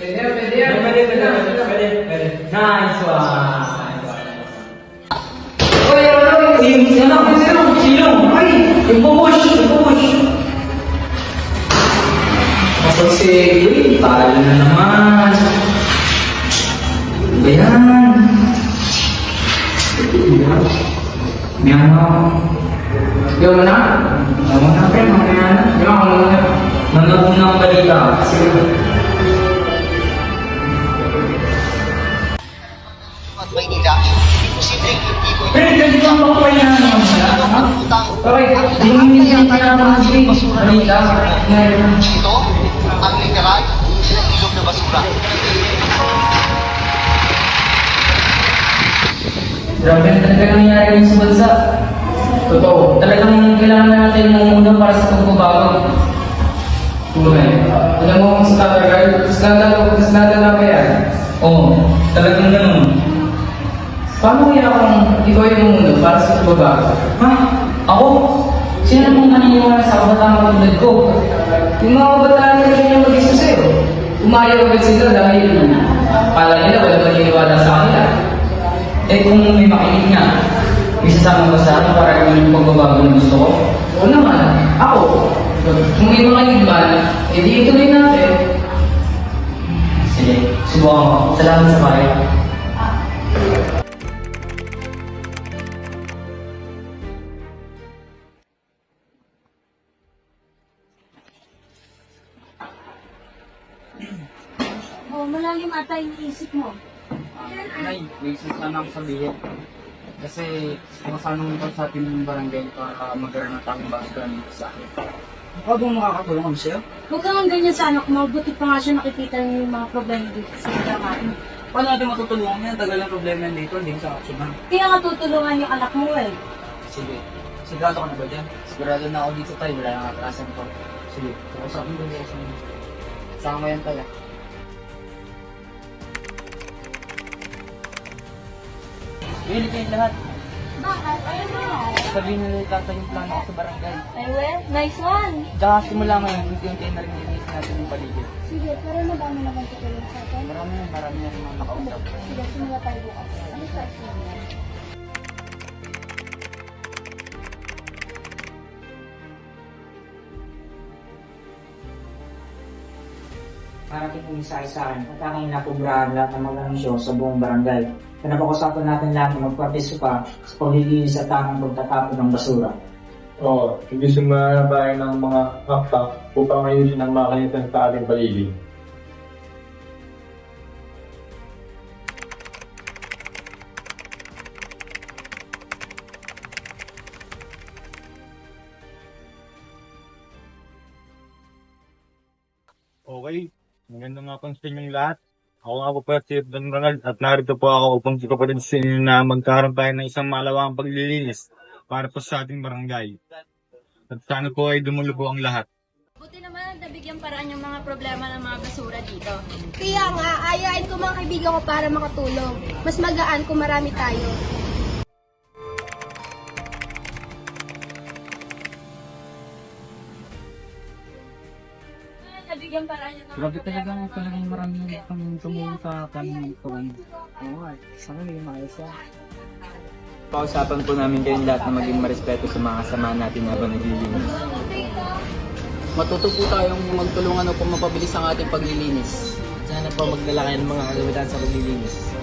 Pwede yan. Pwede. Nice one. Uy, silong. Ay, ipupush. Kapag uy, talo na naman. Ba yan? Yung na? Pre, mamaya na. Yung ako na. Manabunang balita. At Maynila, imposibleng hindi ko Pre, ganito ang pakuhay na naman sila. Okay, hindi pa naman balita. ito ang literal na ilog na basura. Grabe na talaga nangyayari ngayon sa bansa. Totoo, talagang kailangan natin muna para sa pagbabago. Tunay. Alam mo kung sa tatagal, mas nadala pa yan. Oo, talagang ganun. Paano kaya kung ikaw yung muna para sa pagbabago? Ha? Ako? Sino mong naniniwala sa kabataan katulad ko? Yung mga kabataan na ganyan mag-isip sa'yo. Umayaw agad sila dahil pala nila wala maniniwala sa kanila. Eh kung may makinig nga, may sasama ba sa akin para gawin yung pagbabago na gusto ko? Oo naman, ako. Kung may makinig man, eh di ituloy natin. Sige, subukan ko. Salamat sa payo. Malalim ata yung isip mo. Nay, may isa sana akong sabihin. Kasi sumasanong ko sa ating barangay para magkaroon ng tamang basura dito sa akin. Ako bang makakatulong kami sa'yo? Huwag kang ganyan sa anak mo. Buti pa nga siya nakikita niyo yung mga problema dito sa kailangan. Paano natin matutulungan yan? Tagal ng problema yan dito, hindi sa aksyonan. Kaya nga tutulungan yung anak mo eh. Sige, sigurado ka na ba dyan? Sigurado na ako dito tayo, wala yung atrasan ko. Sige, kausapin ko dito sa mga. Saan mo yan tayo? Really kayong lahat. Bakit? Ayun mo. Sabihin nila tatay yung plano ko sa barangay. Ay, well, nice one. Tsaka simula ngayon, unti-unti na rin nilinis natin yung paligid. Sige, pero madami naman tutulong sa atin. Marami na rin mga nakausap. Sige, simula tayo bukas. Ano sa akin? Parating mensahe sa akin at aking napubrahan lahat ng mga anunsyo sa buong barangay. Pinapag-usapan natin lahat na magpartisipa sa paglilinis at tamang pagtatapon ng basura. Oo, hindi sumalabayan ng mga akta upang ayusin ang makinitan sa ating paligid. Okay, magandang nga pang sa inyong lahat. Ako nga po pala si Don Ronald at narito po ako upang kapatid sa inyo na magkaroon tayo ng isang malawakang paglilinis para po sa ating barangay. At sana po ay dumulo po ang lahat. Buti naman nabigyan paraan yung mga problema ng mga basura dito. Kaya nga, ayain ko mga kaibigan ko para makatulong. Mas magaan kung marami tayo. Nabigyan paraan yung mga Grabe problema talagang maraming kang tumulong sa kanyang tuwan. Oo nga, sana may maayos yan. Pausapan po namin kayong lahat na maging marespeto sa mga kasama natin habang naglilinis. Matuto po tayong magtulungan upang mapabilis ang ating paglilinis. Sana po magdala kayo ng mga kagamitan sa paglilinis.